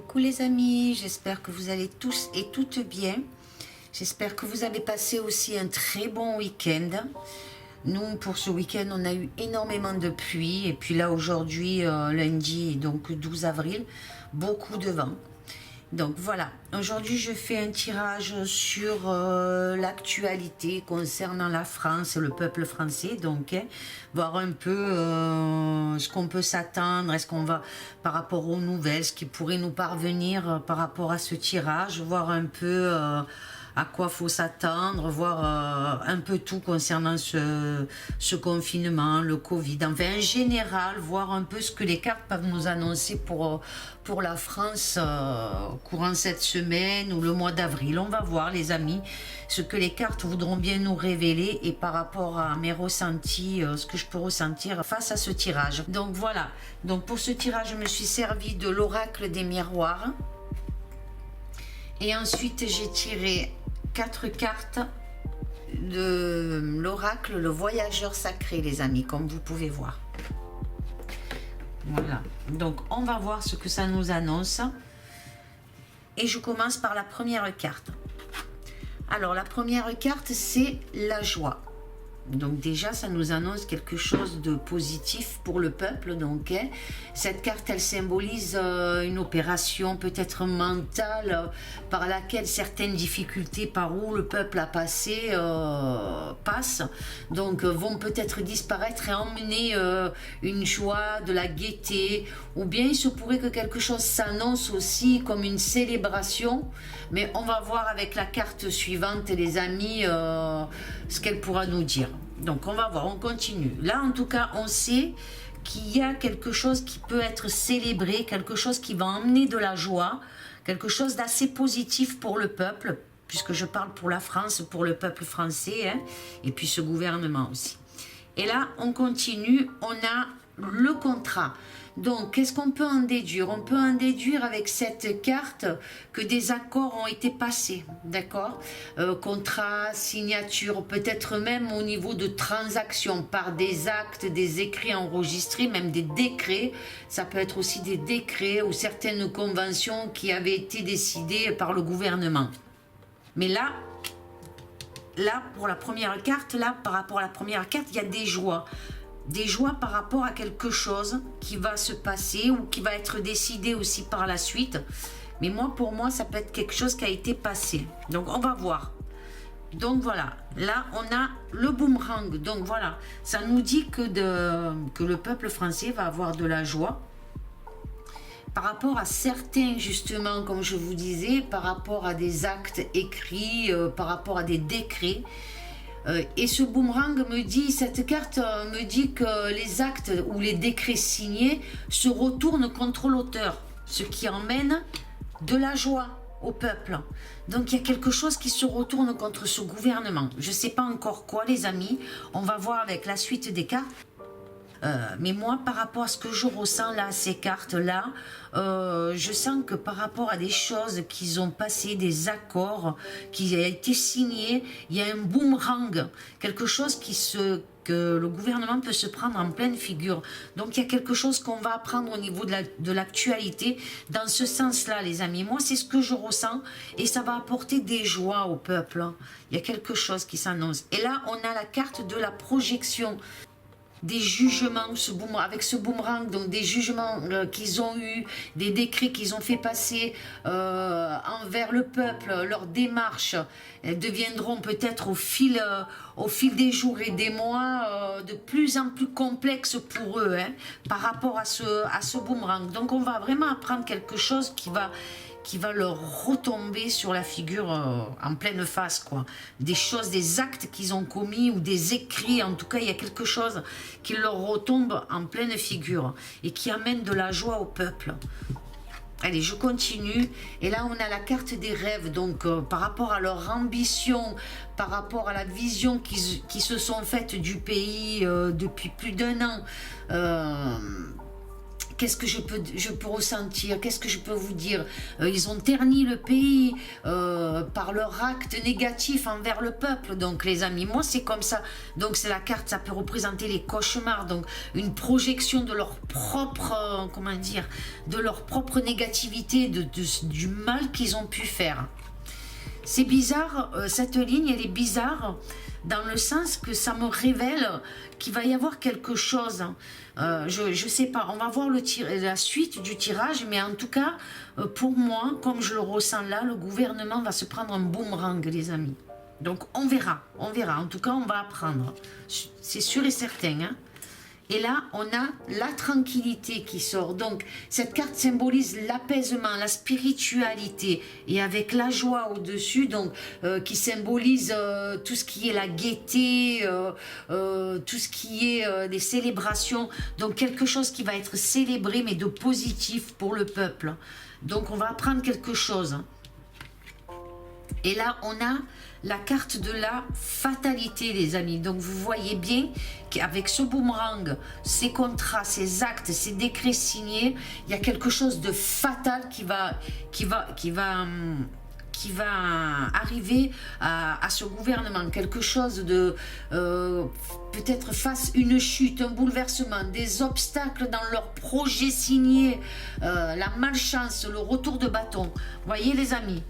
Coucou les amis, j'espère que vous allez tous et toutes bien. J'espère que vous avez passé aussi un très bon week-end. Nous, pour ce week-end, on a eu énormément de pluie. Et puis là, aujourd'hui, lundi, donc 12 avril, beaucoup de vent. Donc voilà, aujourd'hui je fais un tirage sur l'actualité concernant la France, le peuple français, donc voir un peu ce qu'on peut s'attendre, est-ce qu'on va par rapport aux nouvelles, ce qui pourrait nous parvenir par rapport à ce tirage, voir un peu à quoi faut s'attendre, voir un peu tout concernant ce confinement, le Covid, enfin en général, voir un peu ce que les cartes peuvent nous annoncer pour la France courant cette semaine ou le mois d'avril. On va voir les amis, ce que les cartes voudront bien nous révéler et par rapport à mes ressentis, ce que je peux ressentir face à ce tirage. Donc voilà, donc pour ce tirage, je me suis servi de l'oracle des miroirs. Et ensuite, j'ai tiré 4 cartes de l'oracle, le voyageur sacré, les amis, comme vous pouvez voir. Voilà, donc on va voir ce que ça nous annonce. Et je commence par la première carte. Alors, la première carte, c'est la joie. Donc déjà, ça nous annonce quelque chose de positif pour le peuple. Donc, cette carte, elle symbolise une opération peut-être mentale par laquelle certaines difficultés par où le peuple a passé passent. Donc, vont peut-être disparaître et emmener une joie, de la gaieté. Ou bien, il se pourrait que quelque chose s'annonce aussi comme une célébration. Mais on va voir avec la carte suivante, les amis, ce qu'elle pourra nous dire. Donc on va voir, on continue. Là en tout cas, on sait qu'il y a quelque chose qui peut être célébré, quelque chose qui va emmener de la joie, quelque chose d'assez positif pour le peuple, puisque je parle pour la France, pour le peuple français, hein, et puis ce gouvernement aussi. Et là, on continue, on a le contrat. Donc, qu'est-ce qu'on peut en déduire? On peut en déduire avec cette carte que des accords ont été passés, d'accord? Contrat, signature, peut-être même au niveau de transactions par des actes, des écrits enregistrés, même des décrets. Ça peut être aussi des décrets ou certaines conventions qui avaient été décidées par le gouvernement. Mais là, pour la première carte, là, par rapport à la première carte, il y a des joies. Des joies par rapport à quelque chose qui va se passer ou qui va être décidé aussi par la suite. Mais moi, pour moi, ça peut être quelque chose qui a été passé. Donc, on va voir. Donc, voilà. Là, on a le boomerang. Donc, voilà. Ça nous dit que le peuple français va avoir de la joie. Par rapport à certains, justement, comme je vous disais, par rapport à des actes écrits, par rapport à des décrets. Et ce boomerang me dit, cette carte me dit que les actes ou les décrets signés se retournent contre l'auteur, ce qui emmène de la joie au peuple. Donc il y a quelque chose qui se retourne contre ce gouvernement. Je ne sais pas encore quoi, les amis, on va voir avec la suite des cartes. Mais moi, par rapport à ce que je ressens là, ces cartes-là, je sens que par rapport à des choses qu'ils ont passées, des accords qui ont été signés, il y a un boomerang, quelque chose que le gouvernement peut se prendre en pleine figure. Donc il y a quelque chose qu'on va apprendre au niveau de l'actualité dans ce sens-là, les amis. Moi, c'est ce que je ressens et ça va apporter des joies au peuple. Il y a quelque chose qui s'annonce. Et là, on a la carte de la projection. Des jugements avec ce boomerang, donc des jugements qu'ils ont eu, des décrets qu'ils ont fait passer envers le peuple, leurs démarches deviendront peut-être au fil des jours et des mois de plus en plus complexes pour eux, hein, par rapport à ce boomerang. Donc on va vraiment apprendre quelque chose qui va leur retomber sur la figure en pleine face, quoi. Des choses, des actes qu'ils ont commis ou des écrits, en tout cas, il y a quelque chose qui leur retombe en pleine figure et qui amène de la joie au peuple. Allez, je continue. Et là, on a la carte des rêves. Donc, par rapport à leur ambition, par rapport à la vision qui se sont faites du pays depuis plus d'1 an, qu'est-ce que je peux ressentir, qu'est-ce que je peux vous dire? Ils ont terni le pays par leur acte négatif envers le peuple. Donc les amis, moi c'est comme ça. Donc c'est la carte, ça peut représenter les cauchemars. Donc une projection de leur propre, comment dire, de leur propre négativité, du mal qu'ils ont pu faire. C'est bizarre, cette ligne elle est bizarre dans le sens que ça me révèle qu'il va y avoir quelque chose. Je sais pas, on va voir la suite du tirage, mais en tout cas, pour moi, comme je le ressens là, le gouvernement va se prendre un boomerang, les amis. Donc on verra. En tout cas, on va apprendre. C'est sûr et certain, hein. Et là, on a la tranquillité qui sort. Donc, cette carte symbolise l'apaisement, la spiritualité. Et avec la joie au-dessus, donc qui symbolise tout ce qui est la gaieté, tout ce qui est des célébrations. Donc, quelque chose qui va être célébré, mais de positif pour le peuple. Donc, on va apprendre quelque chose. Et là, on a la carte de la fatalité, les amis. Donc, vous voyez bien qu'avec ce boomerang, ces contrats, ces actes, ces décrets signés, il y a quelque chose de fatal qui va arriver à ce gouvernement. Quelque chose de peut-être face une chute, un bouleversement, des obstacles dans leurs projets signés, la malchance, le retour de bâton. Voyez, les amis.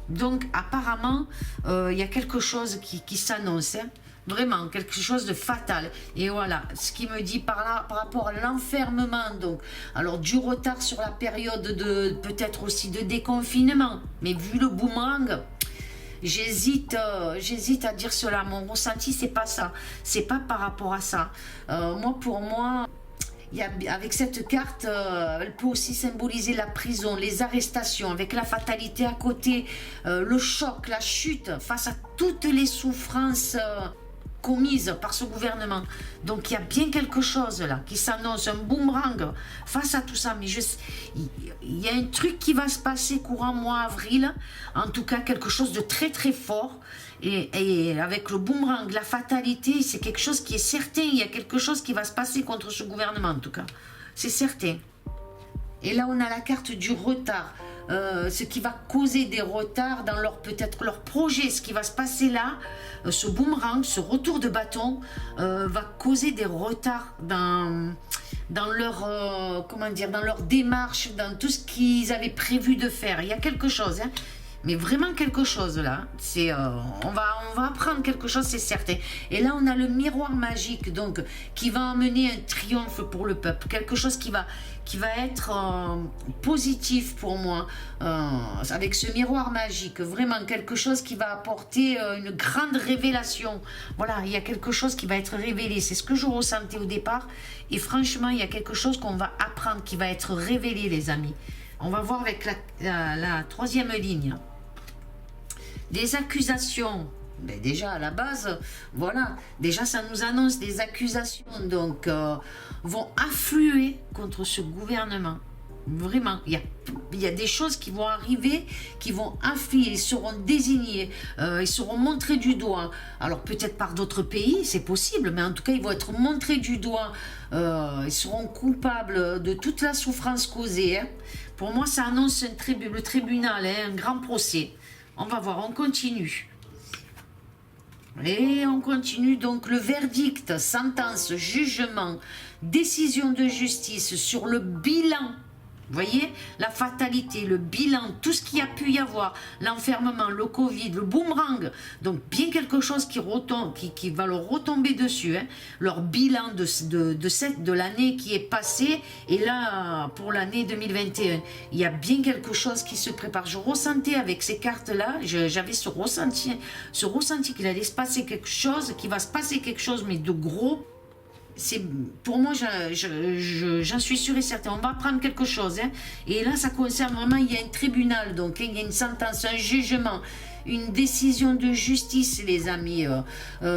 Donc apparemment il y a quelque chose qui s'annonce, hein, vraiment quelque chose de fatal. Et voilà ce qui me dit par rapport à l'enfermement. Donc alors du retard sur la période de peut-être aussi de déconfinement, mais vu le boomerang, j'hésite à dire cela. Mon ressenti c'est pas ça, c'est pas par rapport à ça. Pour moi avec cette carte, elle peut aussi symboliser la prison, les arrestations, avec la fatalité à côté, le choc, la chute, face à toutes les souffrances commises par ce gouvernement. Donc il y a bien quelque chose là qui s'annonce, un boomerang face à tout ça. Mais il y a un truc qui va se passer courant mois avril, en tout cas quelque chose de très très fort. Et avec le boomerang, la fatalité, c'est quelque chose qui est certain. Il y a quelque chose qui va se passer contre ce gouvernement, en tout cas. C'est certain. Et là, on a la carte du retard. Ce qui va causer des retards dans peut-être leur projet. Ce qui va se passer là, ce boomerang, ce retour de bâton, va causer des retards dans leur, dans leur démarche, dans tout ce qu'ils avaient prévu de faire. Il y a quelque chose, hein. Mais vraiment quelque chose là, on va apprendre quelque chose, c'est certain. Et là on a le miroir magique, donc qui va amener un triomphe pour le peuple, quelque chose qui va être positif pour moi, avec ce miroir magique, vraiment quelque chose qui va apporter une grande révélation. Voilà, il y a quelque chose qui va être révélé, c'est ce que je ressentais au départ, et franchement il y a quelque chose qu'on va apprendre, qui va être révélé, les amis. On va voir avec la troisième ligne. Des accusations, mais déjà à la base, voilà, déjà ça nous annonce des accusations, donc vont affluer contre ce gouvernement. Vraiment, il y a des choses qui vont arriver, qui vont affluer, ils seront désignés, ils seront montrés du doigt. Alors peut-être par d'autres pays, c'est possible, mais en tout cas ils vont être montrés du doigt, ils seront coupables de toute la souffrance causée, hein. Pour moi ça annonce le tribunal, hein, un grand procès. On va voir, on continue. Et on continue donc le verdict, sentence, jugement, décision de justice sur le bilan. Vous voyez, la fatalité, le bilan, tout ce qu'il y a pu y avoir, l'enfermement, le Covid, le boomerang, donc bien quelque chose qui va leur retomber dessus, hein, leur bilan de l'année qui est passée, et là, pour l'année 2021, il y a bien quelque chose qui se prépare. Je ressentais avec ces cartes-là, j'avais ce ressenti qu'il allait se passer quelque chose, qu'il va se passer quelque chose, mais de gros. Pour moi, j'en suis sûre et certaine. On va apprendre quelque chose, hein. Et là, ça concerne vraiment, il y a un tribunal, donc il y a une sentence, un jugement, une décision de justice, les amis,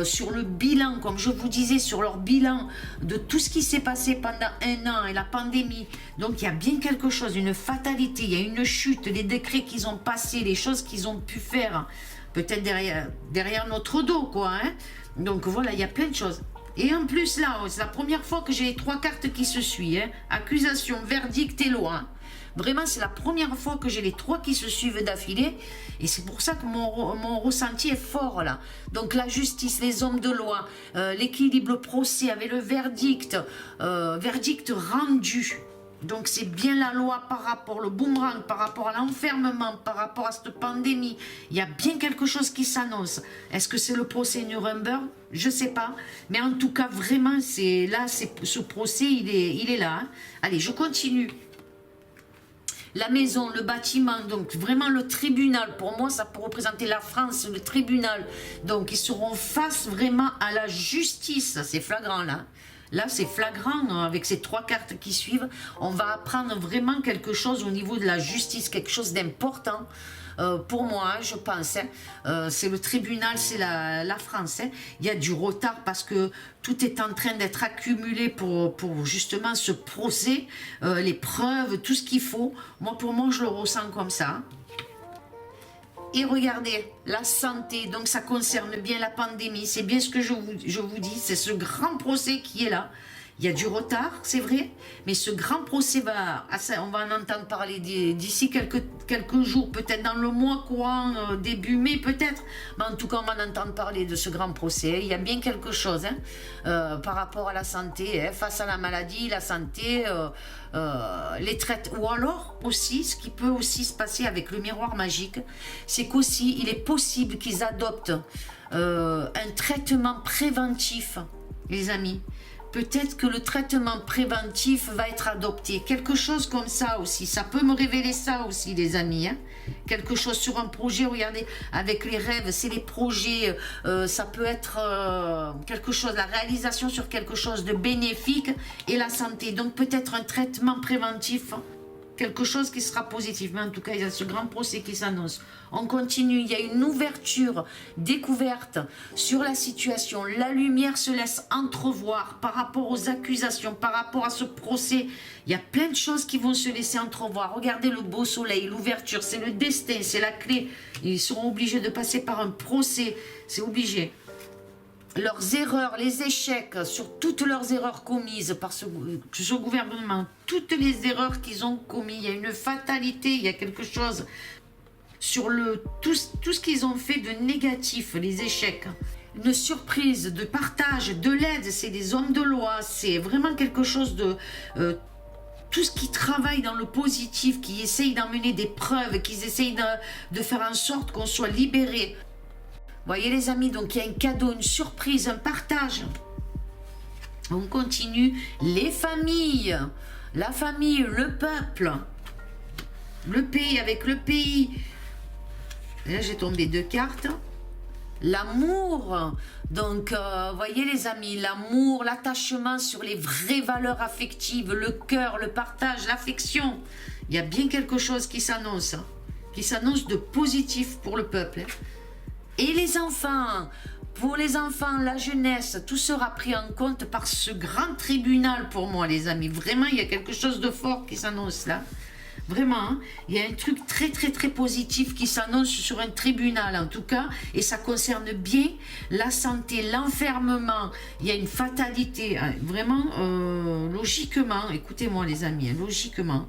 sur le bilan, comme je vous disais, sur leur bilan de tout ce qui s'est passé pendant un an et la pandémie. Donc il y a bien quelque chose, une fatalité, il y a une chute, les décrets qu'ils ont passés, les choses qu'ils ont pu faire, peut-être derrière notre dos, quoi, hein. Donc voilà, il y a plein de choses. Et en plus, là, c'est la première fois que j'ai les 3 cartes qui se suivent. Hein. Accusation, verdict et loi. Hein. Vraiment, c'est la première fois que j'ai les 3 qui se suivent d'affilée. Et c'est pour ça que mon ressenti est fort, là. Donc, la justice, les hommes de loi, l'équilibre, le procès avec le verdict, verdict rendu. Donc, c'est bien la loi par rapport au boomerang, par rapport à l'enfermement, par rapport à cette pandémie. Il y a bien quelque chose qui s'annonce. Est-ce que c'est le procès Nuremberg? Je ne sais pas. Mais en tout cas, vraiment, ce procès, il est là. Hein. Allez, je continue. La maison, le bâtiment, donc vraiment le tribunal, pour moi ça peut représenter la France, le tribunal, donc ils seront face vraiment à la justice, c'est flagrant là. Là c'est flagrant avec ces 3 cartes qui suivent, on va apprendre vraiment quelque chose au niveau de la justice, quelque chose d'important. Pour moi, je pense, hein, c'est le tribunal, c'est la France. Hein. Il y a du retard parce que tout est en train d'être accumulé pour justement ce procès, les preuves, tout ce qu'il faut. Moi, pour moi, je le ressens comme ça. Et regardez, la santé, donc ça concerne bien la pandémie, c'est bien ce que je vous dis, c'est ce grand procès qui est là. Il y a du retard, c'est vrai, mais ce grand procès on va en entendre parler d'ici quelques jours, peut-être dans le mois courant, début mai peut-être, mais en tout cas on va en entendre parler de ce grand procès. Il y a bien quelque chose hein, par rapport à la santé, hein, face à la maladie, la santé, les traitements, ou alors aussi, ce qui peut aussi se passer avec le miroir magique, c'est qu'aussi il est possible qu'ils adoptent un traitement préventif, les amis. Peut-être que le traitement préventif va être adopté. Quelque chose comme ça aussi. Ça peut me révéler ça aussi, les amis. Hein. Quelque chose sur un projet, regardez, avec les rêves, c'est les projets. Ça peut être quelque chose, la réalisation sur quelque chose de bénéfique et la santé. Donc peut-être un traitement préventif. Quelque chose qui sera positif. Mais en tout cas, il y a ce grand procès qui s'annonce. On continue. Il y a une ouverture, découverte sur la situation. La lumière se laisse entrevoir par rapport aux accusations, par rapport à ce procès. Il y a plein de choses qui vont se laisser entrevoir. Regardez le beau soleil, l'ouverture, c'est le destin, c'est la clé. Ils seront obligés de passer par un procès. C'est obligé. Leurs erreurs, les échecs, sur toutes leurs erreurs commises par ce gouvernement, toutes les erreurs qu'ils ont commises, il y a une fatalité, il y a quelque chose sur tout ce qu'ils ont fait de négatif, les échecs. Une surprise de partage, de l'aide, c'est des hommes de loi, c'est vraiment quelque chose de... tout ce qui travaille dans le positif, qui essaye d'emmener des preuves, qui essayent de faire en sorte qu'on soit libéré. Voyez les amis, donc il y a un cadeau, une surprise, un partage. On continue. Les familles, la famille, le peuple, le pays avec le pays. Là j'ai tombé 2 cartes. L'amour, donc voyez les amis, l'amour, l'attachement sur les vraies valeurs affectives, le cœur, le partage, l'affection. Il y a bien quelque chose qui s'annonce de positif pour le peuple. Hein. Et les enfants, pour les enfants, la jeunesse, tout sera pris en compte par ce grand tribunal pour moi, les amis. Vraiment, il y a quelque chose de fort qui s'annonce là. Vraiment, hein, il y a un truc très, très, très positif qui s'annonce sur un tribunal, en tout cas. Et ça concerne bien la santé, l'enfermement. Il y a une fatalité. Hein, vraiment, logiquement, écoutez-moi, les amis, hein, logiquement...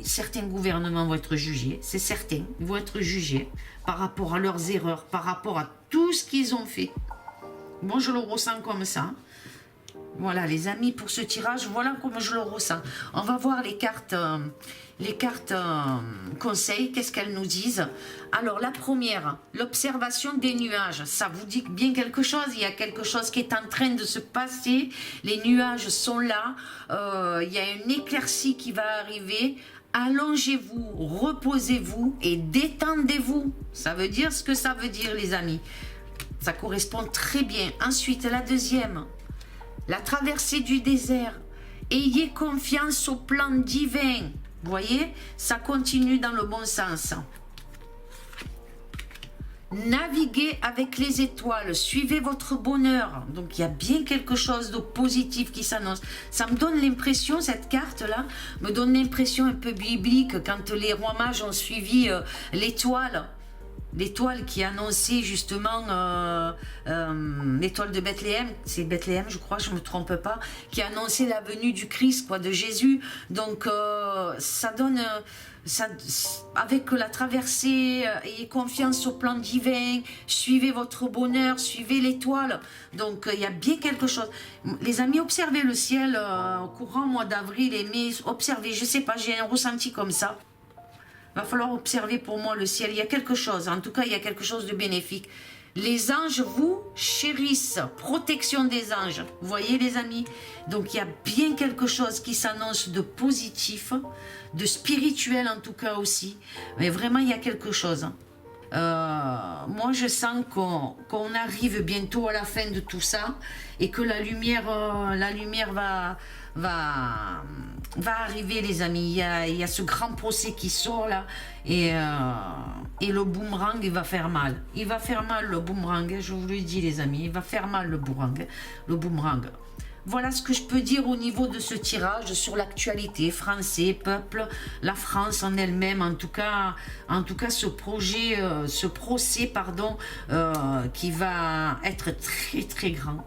certains gouvernements vont être jugés, c'est certain, ils vont être jugés par rapport à leurs erreurs, par rapport à tout ce qu'ils ont fait. Moi, je le ressens comme ça. Voilà, les amis, pour ce tirage, voilà comment je le ressens. On va voir les cartes conseils, qu'est-ce qu'elles nous disent. Alors, la première, l'observation des nuages. Ça vous dit bien quelque chose, il y a quelque chose qui est en train de se passer. Les nuages sont là, il y a une éclaircie qui va arriver. Allongez-vous, reposez-vous et détendez-vous. Ça veut dire ce que ça veut dire, les amis. Ça correspond très bien. Ensuite, la deuxième, la traversée du désert. Ayez confiance au plan divin. Vous voyez, ça continue dans le bon sens. Naviguez avec les étoiles, suivez votre bonheur. Donc il y a bien quelque chose de positif qui s'annonce. Ça me donne l'impression, cette carte-là, me donne l'impression un peu biblique quand les rois mages ont suivi l'étoile. l'étoile qui annonçait justement l'étoile de Bethléem, c'est Bethléem je crois, je ne me trompe pas, qui annonçait la venue du Christ, quoi, de Jésus. Donc ça donne, avec la traversée, ayez confiance au plan divin, suivez votre bonheur, suivez l'étoile. Donc il y a bien quelque chose. Les amis, observez le ciel au courant mois d'avril et mai, observez, je sais pas, j'ai un ressenti comme ça. Va falloir observer pour moi le ciel. Il y a quelque chose, en tout cas, il y a quelque chose de bénéfique. Les anges vous chérissent, protection des anges. Vous voyez les amis? Donc il y a bien quelque chose qui s'annonce de positif, de spirituel en tout cas aussi. Mais vraiment, il y a quelque chose. Moi je sens qu'on arrive bientôt à la fin de tout ça et que la lumière va arriver les amis. Il y a ce grand procès qui sort là et le boomerang il va faire mal. Il va faire mal le boomerang, je vous le dis les amis, il va faire mal le boomerang. Voilà ce que je peux dire au niveau de ce tirage sur l'actualité, français, peuple, la France en elle-même, en tout cas ce procès, qui va être très très grand,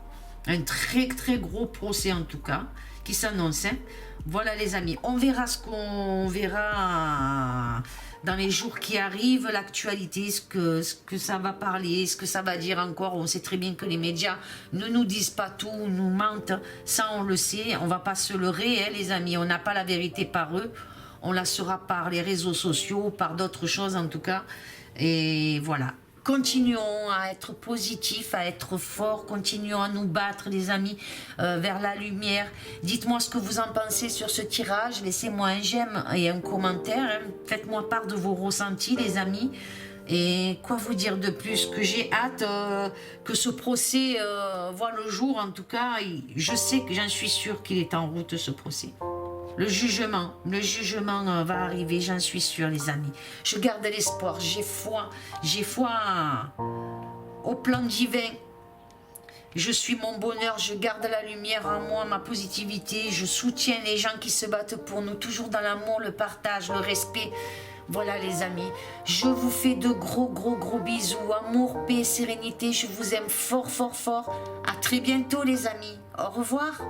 un très très gros procès en tout cas, qui s'annonce. Hein. Voilà les amis, on verra ce qu'on verra dans les jours qui arrivent, l'actualité, ce que ça va parler, ce que ça va dire encore. On sait très bien que les médias ne nous disent pas tout, nous mentent, ça on le sait, on va pas se leurrer hein, les amis, on n'a pas la vérité par eux, on la saura par les réseaux sociaux, par d'autres choses en tout cas, et voilà. Continuons à être positifs, à être forts, continuons à nous battre les amis vers la lumière. Dites-moi ce que vous en pensez sur ce tirage, laissez-moi un j'aime et un commentaire, hein. Faites-moi part de vos ressentis les amis. Et quoi vous dire de plus? Que j'ai hâte que ce procès voit le jour en tout cas. Je sais que j'en suis sûre qu'il est en route ce procès. Le jugement va arriver, j'en suis sûre les amis. Je garde l'espoir, j'ai foi au plan divin. Je suis mon bonheur, je garde la lumière en moi, ma positivité. Je soutiens les gens qui se battent pour nous, toujours dans l'amour, le partage, le respect. Voilà les amis, je vous fais de gros bisous, amour, paix, sérénité. Je vous aime fort. À très bientôt les amis, au revoir.